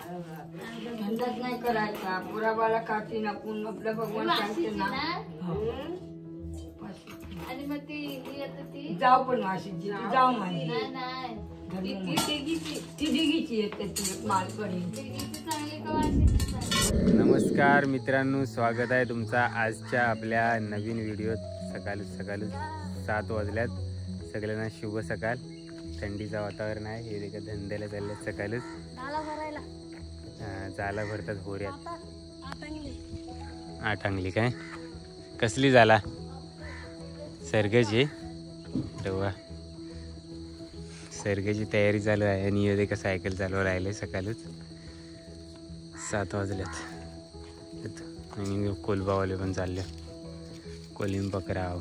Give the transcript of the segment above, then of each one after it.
धंदाच नाही करायचा. पुराबाला काठी ना पूर्ण आपलं भगवान सांगते ना. आणि मग ती जाऊ पण वाशीची जाऊ माझी नाही ती दिगीची येते ती मालकडी. नमस्कार मित्रांनो, स्वागत आहे तुमचा आजच्या आपल्या नवीन व्हिडिओत. सकाळी 7 वाजल्यात. सगळ्यांना शुभ सकाळ. थंडीचं वातावरण आहे. हे देखील धंद्याला चालले सकाळीच. जाला भरतात होऱ्यात. आटांगली काय कसली झाला सर्गची तेव्हा सर्गची तयारी चालू आहे. आणि हे देखील सायकल चालू राहिले. सकाळीच 7 वाजल्यात. आणि कोलबावाले पण चालले. कोलिम पकडाव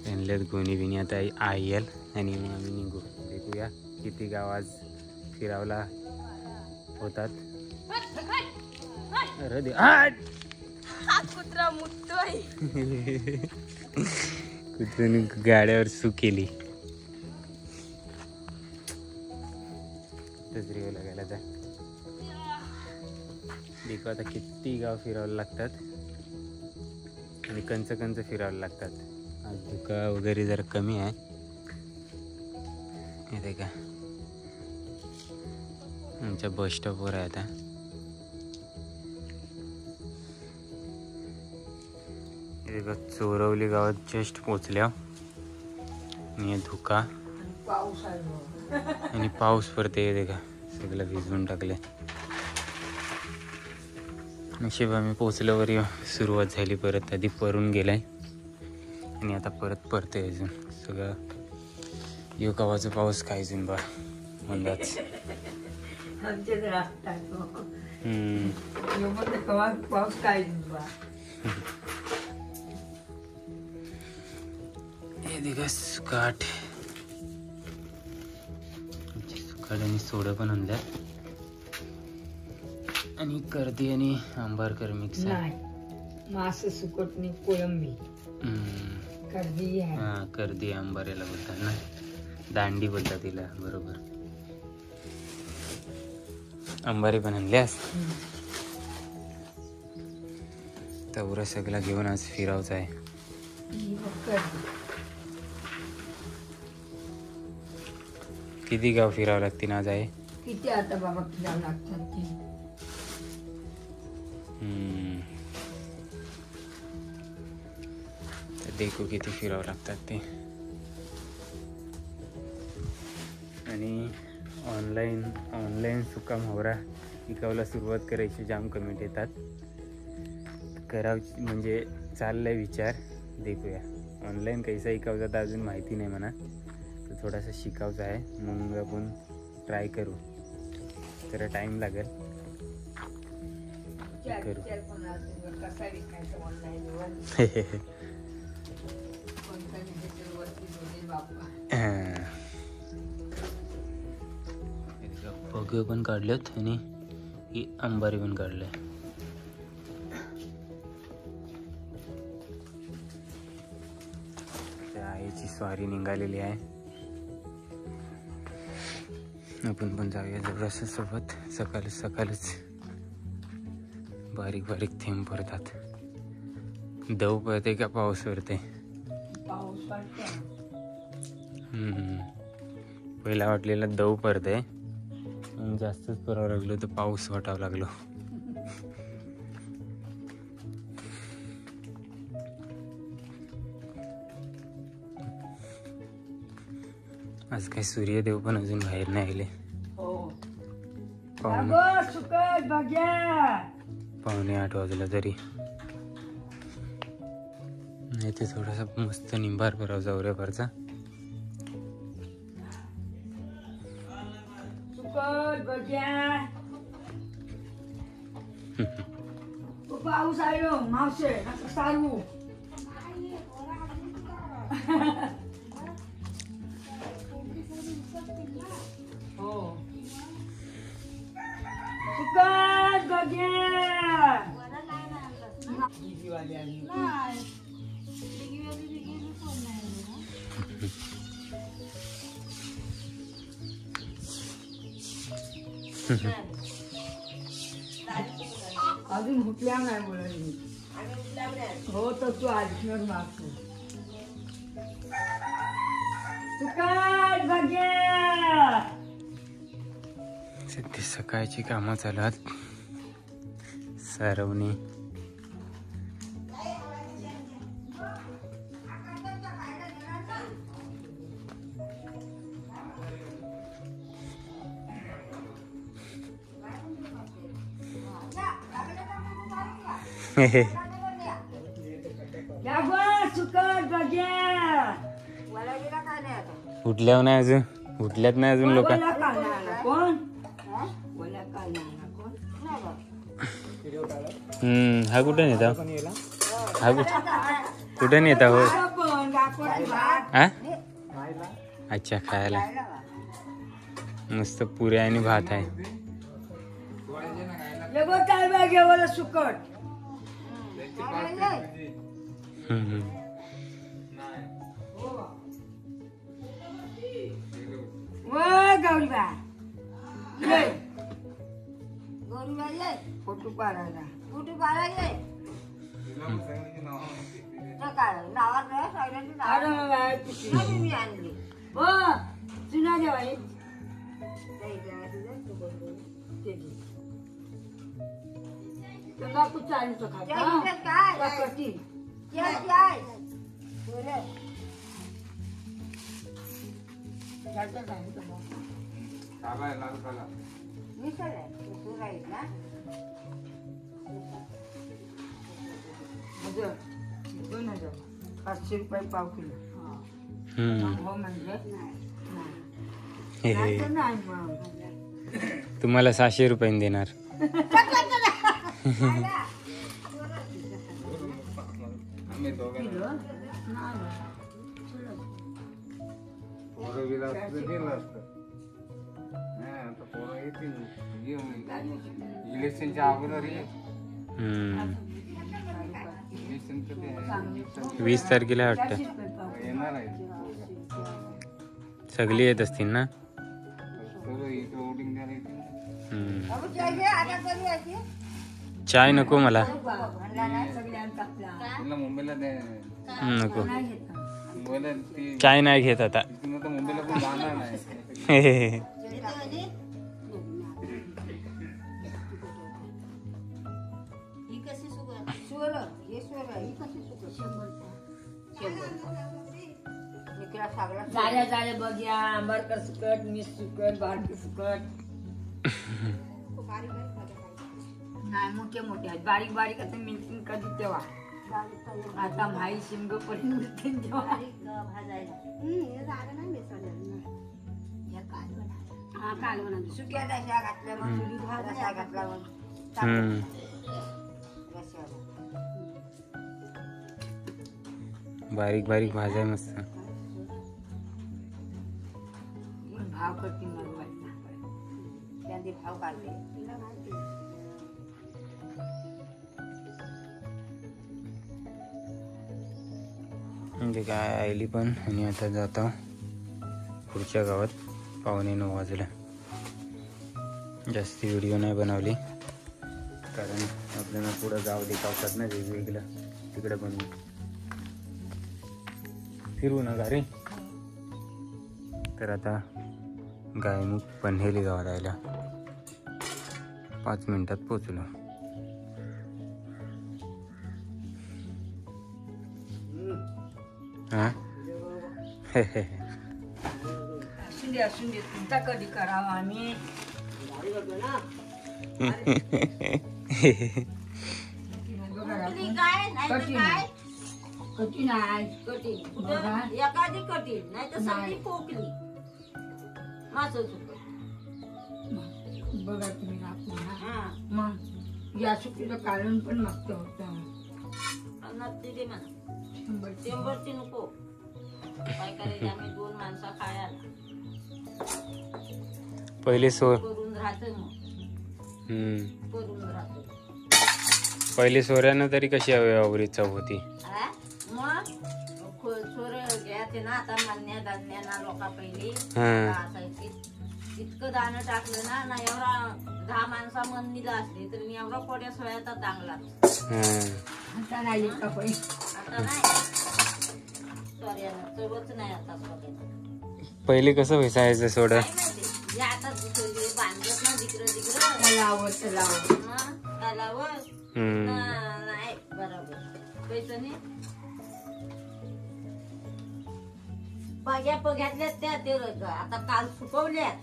त्यांच्यात गोणी बिणी आता येईल. आणि मग आम्ही निघू. देखूया किती गाव आज फिरावला होतात. अरे दे कुत्रा मुततोय. कुत्र्याने गाड्यावर सू केली. तजरी लागायला जा. देखो आता किती गाव फिरावं लागतात. आणि कंच फिरावं लागतात. आज धुका वगैरे जरा कमी आहे. हे का आमच्या बस स्टॉपवर आहे आता. चोरवली गावात जस्ट पोचल्या. आणि धुका आणि पाऊस पडते. हे का सगळं भिजवून टाकले. नशीब आम्ही पोचल्यावर सुरुवात झाली परत. आधी परून गेलाय आणि आता परत पडते. अजून सगळं यो गावाचा पाऊस काय अजून बा मंदाच. पाऊस काय सुकाट आणि सोडा पण आणल्या. आणि कर्दी आणि आंबारकर मिक्स आहे. मास सुकटणी कोळंबी कर्दी आहे. हा कर्दी आंबाऱ्याला बोलतात ना. दांडी बोलतात तिला. बरोबर. आंबारी पण आणल्यास. तेवढं सगळं घेऊन आज फिरावचं आहे. किती गाव फिरावं लागते आज आहे. किती आता बाबा फिरावं लागतात ते. देखो किती फिरावं लागतात ते. आणि ऑनलाईन सुका मोहरा विकायला सुरुवात करायची. जाम कमेंट येतात. करावची म्हणजे चाललाय विचार. देखूया ऑनलाईन कैसा विकावचा तर अजून माहिती नाही म्हणा. तर थोडासा शिकावचा आहे. मग आपण ट्राय करू. जरा टाईम लागेल. करू. पगे पण काढलेत आणि ही अंबारी पण काढले. आईची स्वारी निघालेली आहे. आपण पण जाऊया जबरदस्त सोबत. सकाळच बारीक थेंब पडतात. दव पडते का पाऊस पडते. पहिला वाटलेला दव पडते. जास्तच पडावं लागलो तर पाऊस वाटावं लागलो. आज काय सूर्यदेव पण अजून बाहेर नाही आले. पावणे 8 वाजला तरी. नाही ते थोडासा मस्त निंबार करावं जावऱ्यावरचा. पाऊस आलो मावशे सारू. हो सुकट अजून उठल्या नाही बोलायला. हो तर तू आलीस मागतो सुकाट बघ्या. सध्या सकाळची कामं चालू आहेत. सारवणी सुकाट बघ्या. उठल्यावर नाही अजून. उठल्यात नाही अजून लोक. कोण हा कुठे नेता? हा कुठे नेता हो? हा अच्छा खायला. मस्त पुऱ्या आणि भात आहे. काय बघे मला सुकट. गौरीबा फोटो काढायला. चुना जेवाय बापू चालतो खाता कठीण. ₹500 पाव किलो. हो म्हणजे नाही मग तुम्हाला 600 रुपये देणार. इलेक्शनच्या अगोदर 20 तारखेला वाटतं. येणार आहे. सगळी येत असतील ना. चाय नको मला. मुंबईला नको चाय नाही घेत आता. मुंबईला पण जाणार नाही. झाल्या बघ्या. आंबरकर सुकट, मी सुकट, बारकी सुकट. नाही मोठे मोठे आहेत. बारीक बारीक आता मिळतील कधी तेव्हा. आता माई शिमग पण मिळतील तेव्हा. सुक्या दशा घातल्या मग रसा घातला मग बारीक बारीक भाज्या मस्त. भाव करते मग त्यांनी भाव काढले. म्हणजे काय आईली पण. आणि आता जातो पुढच्या गावात. 8:45 वाजल्या. जास्ती व्हिडिओ नाही बनवली कारण आपल्याला पुढं गाव देखावतात ना वेगवेगळं. तिकडे पण फिरू ना गाडी. तर आता गायमुख पनहेली गावात आयला. 5 मिनिटात पोचलो. हा असून दे तुमचा कधी करावा आम्ही. कठीण आहे एखादी कठीण नाही तर सगळी पोकली. बघा तुम्ही राखून मग या सुट्टीचं कारण पण मागत होतं. शंभरची नको काय करायचं. आम्ही 2 माणसं खायला पहिले करून राहतो. मग करून राहतो. पहिले सोऱ्यानं तरी कशी आवरी चव होती. मग सोरे घ्यायचे ना. आता मान्य दान्या ना लोका पहिली हा असायची. इतकं दाणं टाकलं ना एवढा 10 माणसा मन निला असले तर मी एवढा पोट्या सोयाचा चांगला. आता नाही येत का पण आता नाही सॉरी चवच नाही आता सोड्याचं. पहिले कसं व्हायचं सोडा. काय माहिती जे आता दुसरे बांधत ना जिकडं त्याला आवडतं लावं. तलावर नाही बरोबर पैसे नाही. बघ्यातल्या त्या ते आता काल सुकवल्यात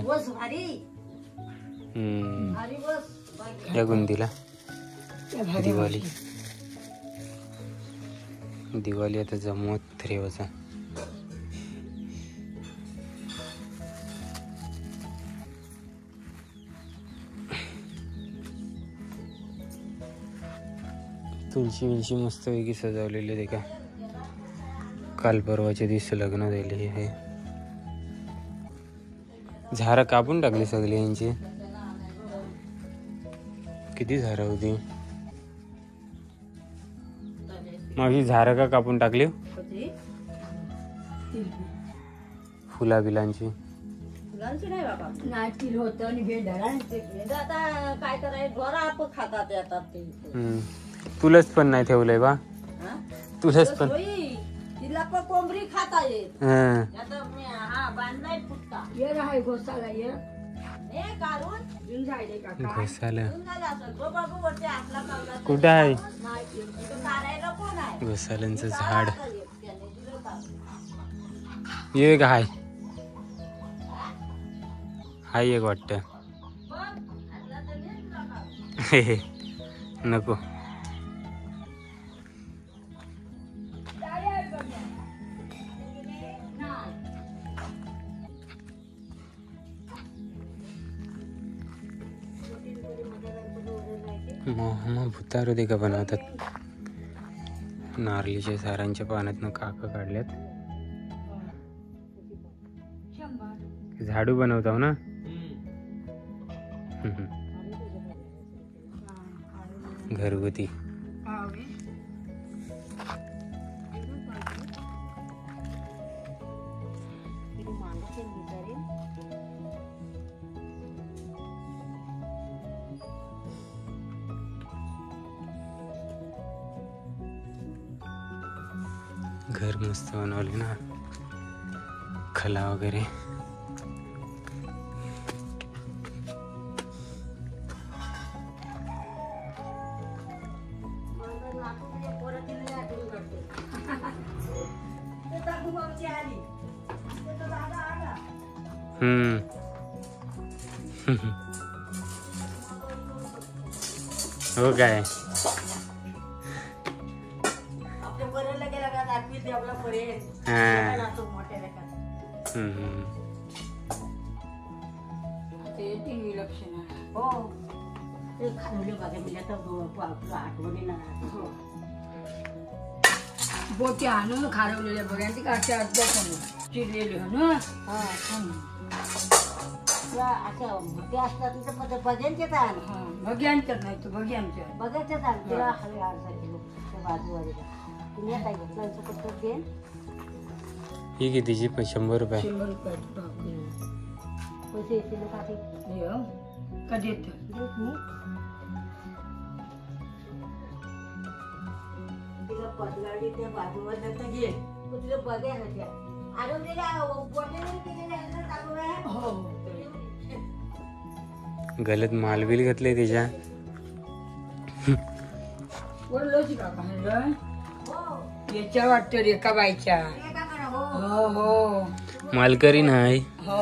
बस भारी भारी बस या गुंदीला दिवाळी दिवाळी आता जमवत रेवाचा. तुळशी विलशी मस्त वेगळी सजवलेली आहे का. काल परवाच्या दिवशी लग्न झाले आहे. झाडं कापून टाकली सगळी यांची. किती झाडं होती माझी. झाडं का कापून टाकली फुला बिलांची. फुलांची नाही बाबा नाही तील होतं आणि भेट आता काय करायचं गोरा आप खातात येतात ते. तुलस पण नाही ठेवलंय बा. तुलस पण तिला पण कोंबडी खाता येत. आता मी हा बांधलाय फुटका ये आहे घोसाला ये हे काढून घेऊन जायले काका. घोसाला घेऊन झालं असं गो बाबू वरती आपला कावला कुठं आहे नाही इथं काढायला कोण आहे. घोसाल्यांचं झाड. त्याने दिलं का? ये एक हाय हाय एक वाटतं. बघ आतला तर नाही तुला का? नको. मग भुतार होते का बनवतात. नारळीच्या सारांच्या पानातनं काका काढल्यात. झाडू बनवतो ना. घरगुती घर मस्त बनवले ना. खला वगैरे हो काय. बोटी आणून खारवलेल्या बघा ती काठी अर्ध्या चिरलेली ना. अशा मोठे असतात तिथं बघ्यांचेच आहे. भग्यांचं नाही तू भग्यांच्या बघायचेच आहे. तिला हवे 8 किलो त्या बाजूवाडीला तुम्ही आता घेतलं पटकन घे. ही कितीची 100 रुपये. 100 रुपये पैसे येतील काठी कधी येतं तिला पदगाडी त्या बाजूवाल्यात घे. तिला बघायला त्या आणून दिल्या बोटेने केलेल्या चालू आहे. हो गलत मालबिल घातले त्याच्या. बोललोच काका याच्या वाटतं रेखा बाईच्या. हो हो मालकरी नाही. हो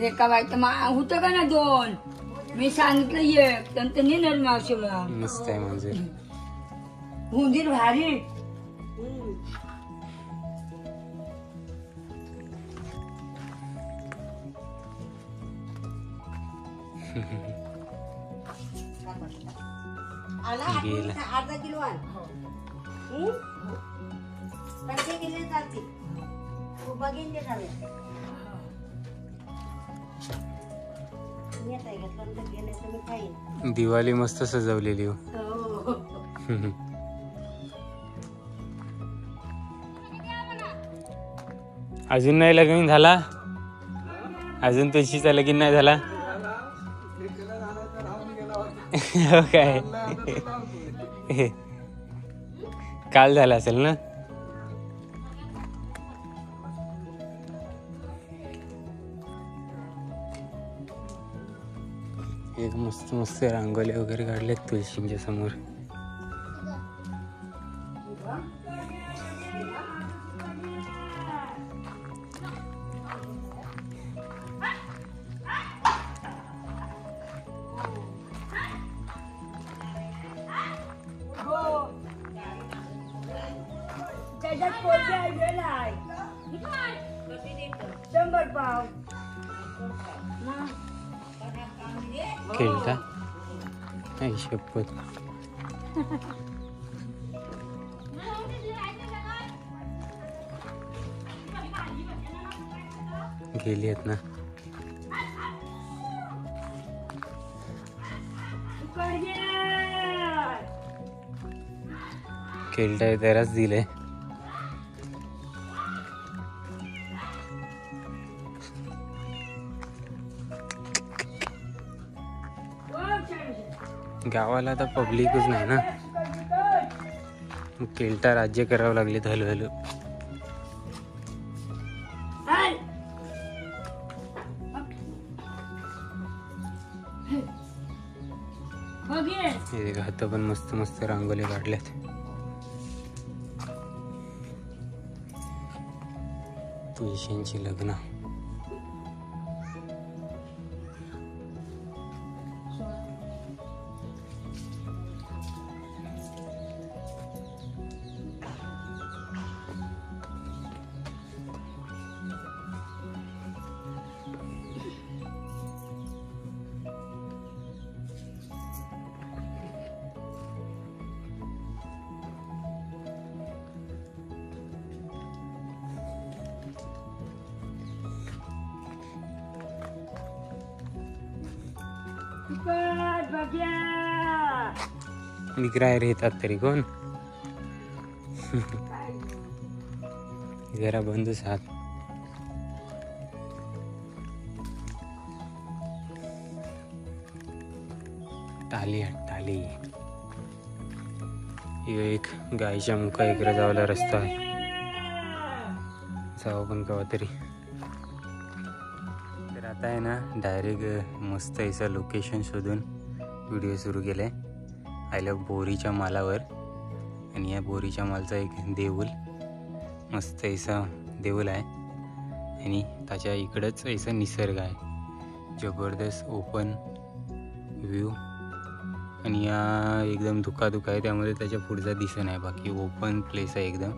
रेखा बाईचं होतं का ना 2. मी सांगितलं एक त्यांचं नेणार मावशी मला. मस्त आहे म्हणजे. उंदीर भारी. गेला. अर्धा किलो आण. पंचे किलो चालते. बघीन ते झाले. दिवाळी मस्त सजवलेली हो. अजून नाही लग्न झाला. अजून तुळशीचा लगीन नाही झाला हो काय काल झाला असेल ना. एक मस्त मस्त रांगोळी वगैरे काढल्यात तुळशींच्या समोर. त्याच्यात कोणते आहे नाही 100 पाव खेळता नाही शपथ. गेली आहेत ना. खेळताय त्यालाच दिले. गावाला आता पब्लिकच नाही ना. केलटा राज्य करावं लागले हळूहळू. हात पण मस्त मस्त रांगोळी काढल्यात. तुळशींची लग्न. विक्राय येतात तरी कोण जरा बंदच हात. टाली टाली. एक गायच्या मुखा इकडे जावला रस्ता आहे. जाऊ पण कवा तरी. तर आता आहे ना डायरेक्ट मस्त असं लोकेशन शोधून व्हिडिओ सुरू केलाय. आलं बोरीच्या मालावर. आणि या बोरीच्या मालचा एक देऊळ मस्त ऐसा देऊळ आहे. आणि त्याच्या इकडंच ऐसा निसर्ग आहे. जबरदस्त ओपन व्ह्यू. आणि या एकदम धुका आहे त्यामुळे त्याच्या पुढचा दिसत नाही. बाकी ओपन प्लेस आहे एकदम.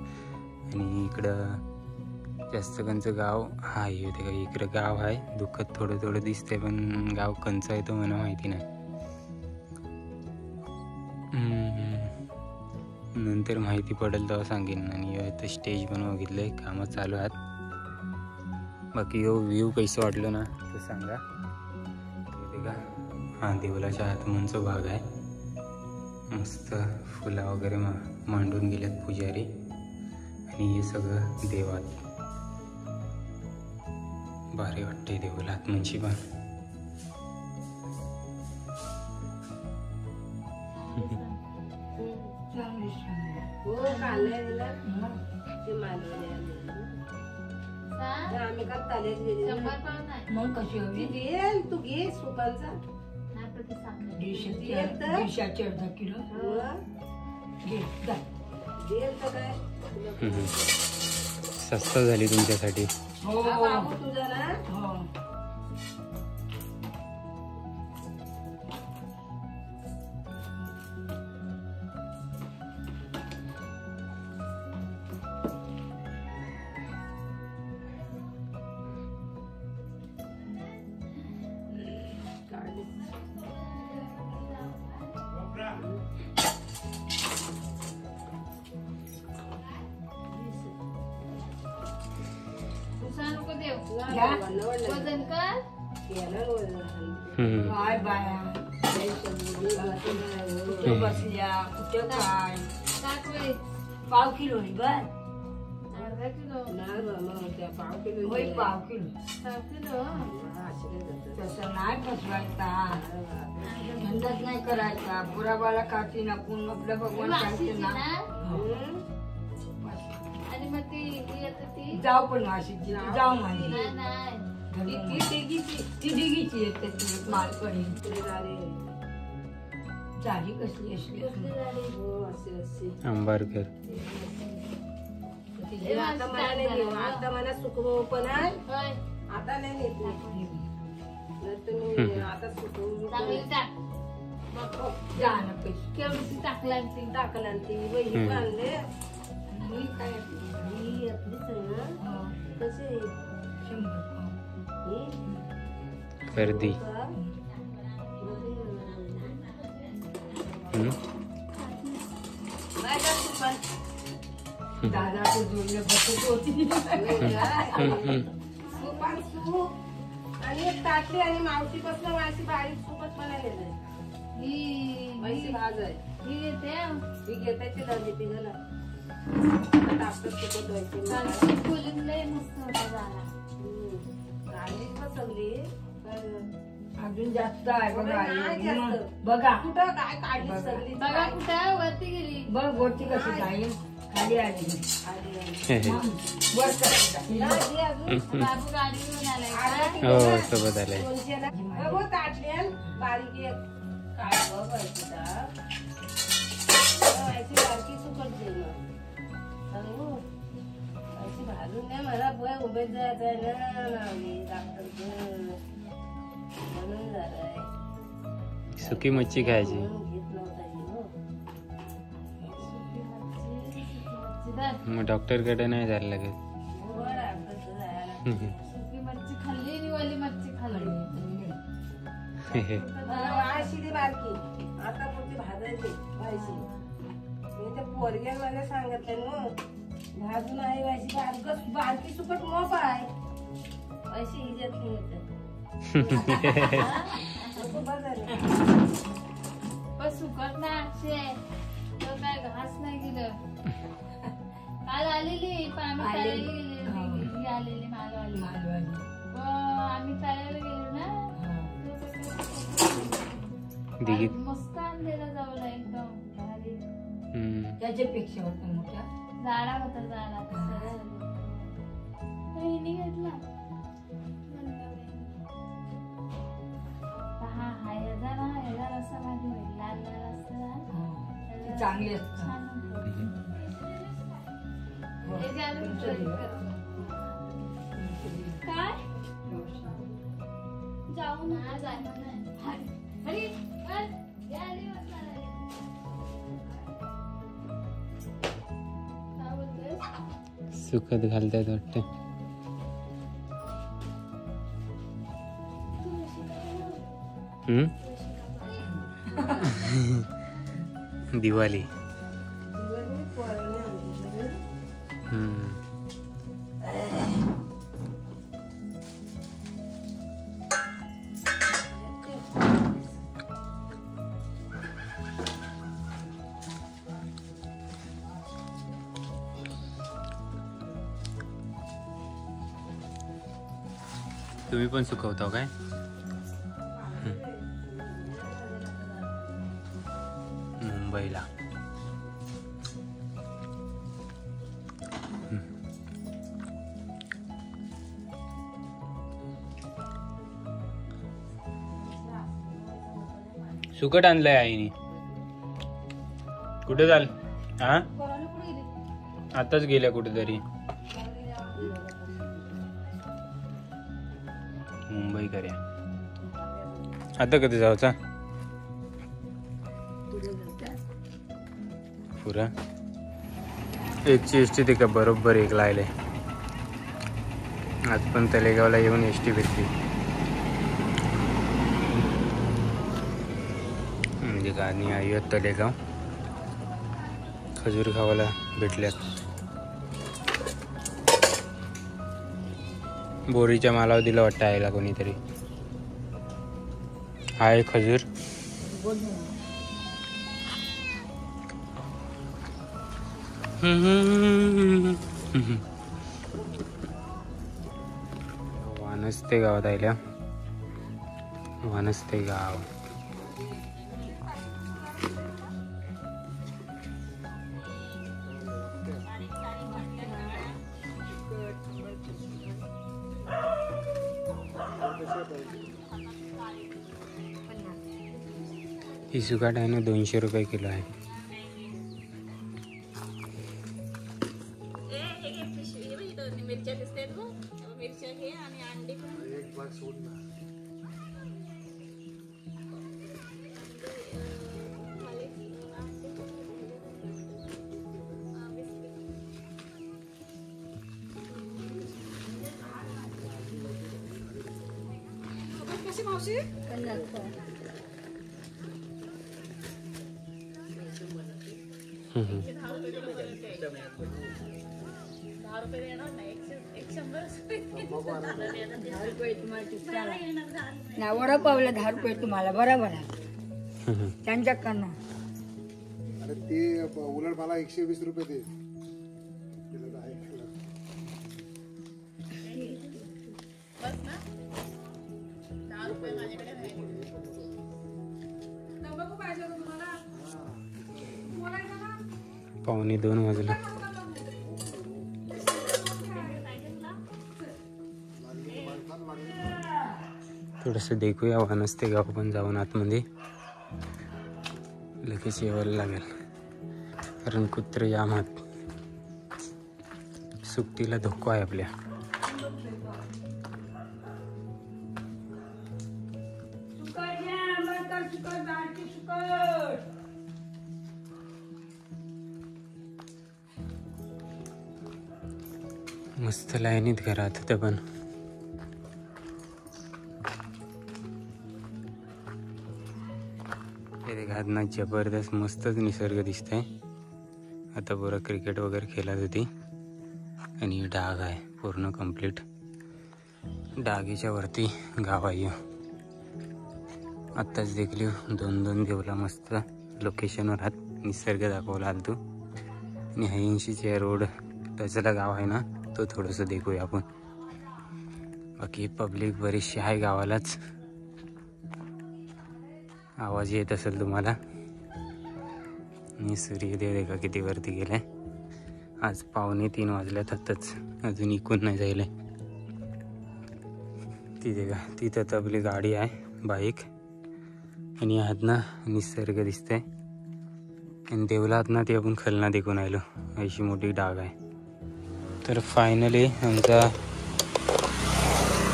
आणि इकडं जास्त कंचं गाव हा होते का. इकडं गाव आहे दुःखत थोडं थोडं दिसतंय पण गाव कंचं आहे तो मला माहिती नाही. नंतर माहिती पडेल तेव्हा सांगेन. आणि इथं स्टेज पण बघितलंय कामं चालू आहेत. बाकी यो व्ह्यू कसं वाटलं ना ते सांगा. ते का हा देवलाच्या आतमनचा भाग आहे. मस्त फुला वगैरे मांडून गेल्यात पुजारी. आणि हे सगळं देवात भारी वाटते देवाला आतमनची पण. मग कशी हवी तू घे सुपांचा 1.5 किलो घे जा. काय स्वस्त झाली तुमच्यासाठी. हो बाबू तुझा ना. हो काय बाया कुठं बसल्या कुठं काय 5 किलो बर नाही बा, मग त्या पाव किलो होय, पाव किलो आश्रय जातं. तसं नाही फसवायचा धंदाच नाही करायचा पुराबाला काठी ना कोण आपलं भगवान सांगते ना आणि मग ती जाऊ पण वाशीची जाऊ माझी नाही ती डिगीची येते तुझं मालकडी इकडे झाले. झाली कसली असली हो, असे. अंबारकर. आता मला नाही घेऊ. आता मला सुखभाऊ पण आहे. होय आता नाही नेत मी. नाही तर मी आता सुखभाऊ चांगली टाक जाणं पैसे केवढी टाकला ती टाकला ती वही पण आणले. आणि काय ही आपलीच आहे ना. कशी 100 ही गर्दी. का? काय तू पण दादा ते जोडले बसत होती सुपान सूप आणि एक ताटली आणि मावशीपासून माझी बारीक सूपच बनायला पैसे भाज आहे. ही येते ही घेतायची दादी तिघाला टाकतात सुपत व्हायची कालची फुलं लय मस्त होता झाला काळजीच बसवली. अजून जास्त आहे बघा नाही जास्त. मग बघा कुठं काय काढली बघा. सगळी बघा कुठं वरती गेली बघ वरती कशी जाईल खाली आली मग वर करायची. नाही, अजून बाबू गाडी घेऊन आलाय आला का? की हो बघा. सोबत आले. दोनशेला. बघ, ताटली आण. बारीक एक काय बघ व्हायची ताक. व्हायची बारकी सुकट दे मग. सांगू? व्हायची भाजून द्या मला बोय उभेच जायचं आहे ना नावी डॉक्टरचं. म्हणून झालंय. सुकी मच्छी खायची. म्हणून घेत नव्हता ही, हो. मग डॉक्टरकडे नाही जायला लागेल. हो, डॉक्टरचं जायला. सुकी मच्छी खाल्ली आणि वाली मच्छी खाल्ली मला वाशी दे बारकी. आता पुढची भाजायची व्हायची. मी त्या पोरग्या मला सांगितलं ना भाजून आहे व्हायची बारकी सुकट मोप आहे अशी इज्जत नाही येत. पण सुकट ना अक्षय तो काय घास नाही गेलं काल आलेली पण आम्ही आलेली. तळायला गेलेली ही आलेली मालवाली मालवणी. आम्ही तळायला गेलो ना दिगीत. मस्त आणलेला जाऊला एकदम भारी त्याच्यापेक्षा होतं मोठ्या जाडा होता जाडा हिने घेतला हा ह्याचा ना ह्याचा रस्सा भाजी होईल लाल लाल असतं ती चांगली असतात छान होतं. हे जे आलं तुमचं ते दिलं. काय जाऊ ना जायचं नाही अरे या आली मसाला काय बोलतोय सुकत घालतात वाटतं. दिवाळी. तुम्ही पण सुकवता काय? मुंबईला. सुकट आणलंय आईने. कुठे चाल? हा आताच गेल्या कुठेतरी. मुंबई करे आता कधी जायचा? पुरा एकची एस टी ते का बरोबर एक लायले. आज पण तलेगावला येऊन एस टी भेटली. म्हणजे गाणी आई आहेत तलेगाव. खजूर खावायला भेटल्यात. बोरीच्या मालावर दिलं वाटतं आईला कोणीतरी. आहे खजूर. वानस्ते गावात आल्या. वानस्ते गाव. ही सुकाट आहे ना 200 रुपये किलो आहे. ना वडापावला 10 रुपये तुम्हाला बरोबर आहे त्यांच्याकडनं. अरे ते उलट मला 120 रुपये दे. पावणे 2 वाजले. थोडंसं देखूया वानस्ते गाव पण जाऊन आतमध्ये. लगेच यावं लागेल कारण कुत्रे जाम आहेत. सुट्टीला धोका आहे आपल्या. मस्त लाईनीत घरात तिथं पण. ना जबरदस्त मस्तच निसर्ग दिसतंय. आता बरं क्रिकेट वगैरे खेळत होती आणि डाग आहे पूर्ण कंप्लीट. डागीच्या वरती गाव आहे. आत्ताच देखली 2-2 देवला मस्त लोकेशनवर आहात. निसर्ग दाखवला आल तू. आणि 80चे रोड त्याचं गाव आहे ना तो थोडंसं देखूया आपण. बाकी पब्लिक बरीचशी आहे गावालाच. आवाज येत असेल तुम्हाला. आणि सूर्यदेव देखा किती वरती गेलाय. आज 2:45 वाजल्यात आताच. अजून इकून नाही जायला. तिथे का तिथं तर आपली गाडी आहे बाईक. आणि आत ना निसर्ग दिसतंय. आणि देवलात ना ती आपण खलना देखून आलो. अशी मोठी डाग आहे. तर फायनली आमचा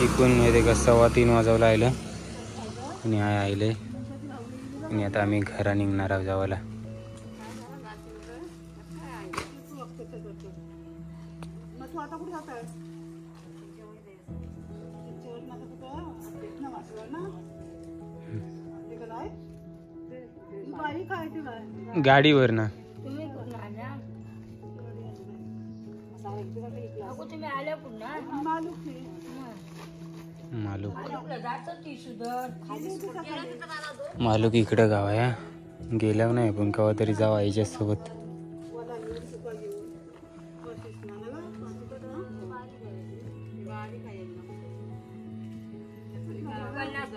इकून येते का 3:15 वाजवला आलं. आणि आले आणि आता आम्ही घरा निघणार आहोत जावाला. गाडीवर ना तुम्ही आल्या पुन्हा मालूक इकडं गाव आहे. गेल्यावर नाही पण केव्हा तरी जावा याच्यासोबत.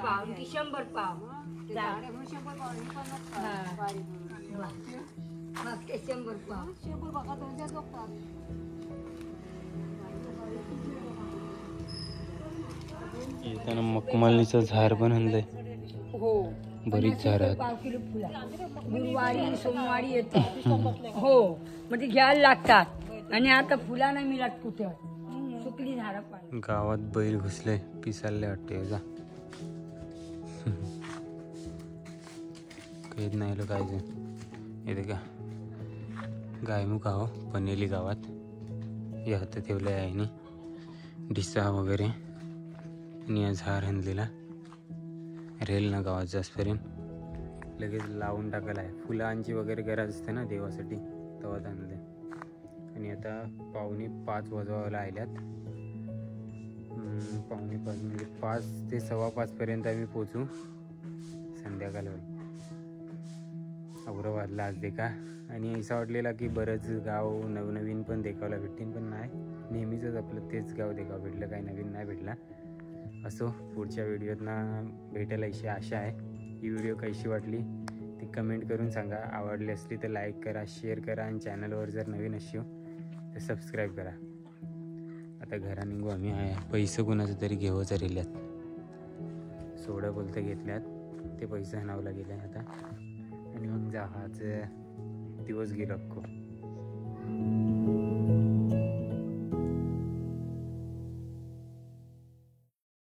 पाव 100 पाव. येताना मखमलीचं झाड पण आणलंय. हो बरीच झाड आहेत. 5 किलो फुला गुरुवारी सोमवारी येते. हो म्हणजे घ्यायला लागतात. आणि आता फुला नाही मिळत कुठे. सुकली झाडं पाहिजे. गावात बैल घुसले पिसाले वाटते जा. काहीच नाही कायच. येते का गायमुख आहो पनेली गावात. या हातात ठेवलं आहे आणि डिसा वगैरे. आणि या झाड आणलेला रेल ना गावात जास्तपर्यंत लगेच लावून टाकायला आहे. फुलांची वगैरे गरज असते ना देवासाठी तेव्हा आणले. आणि आता 4:45 वाजवायला आल्यात. 4:45 म्हणजे 5 ते 5:15 पर्यंत आम्ही पोचू. संध्याकाळ होईल. औरंगाबादला आज देखा. आणि असं वाटलेला की बरंच गाव नवनवीन पण देखावला भेटतील पण नाही. नेहमीच आपलं तेच गाव देखावं भेटलं. काही नवीन नाही भेटला. असो पुढच्या व्हिडिओतनं भेटेल अशी आशा आहे. ही व्हिडिओ कशी वाटली ती कमेंट करून सांगा. आवडली असली तर लाईक करा, शेअर करा आणि चॅनलवर जर नवीन असो तर सबस्क्राईब करा. आता घरा निघू आम्ही. पैसे कुणाचं तरी घेऊच राहिल्यात. सोडा बोलतं घेतल्यात ते पैसे आणावं लागेल आता. आणि मग जा आज दिवस गेलो अख्खो.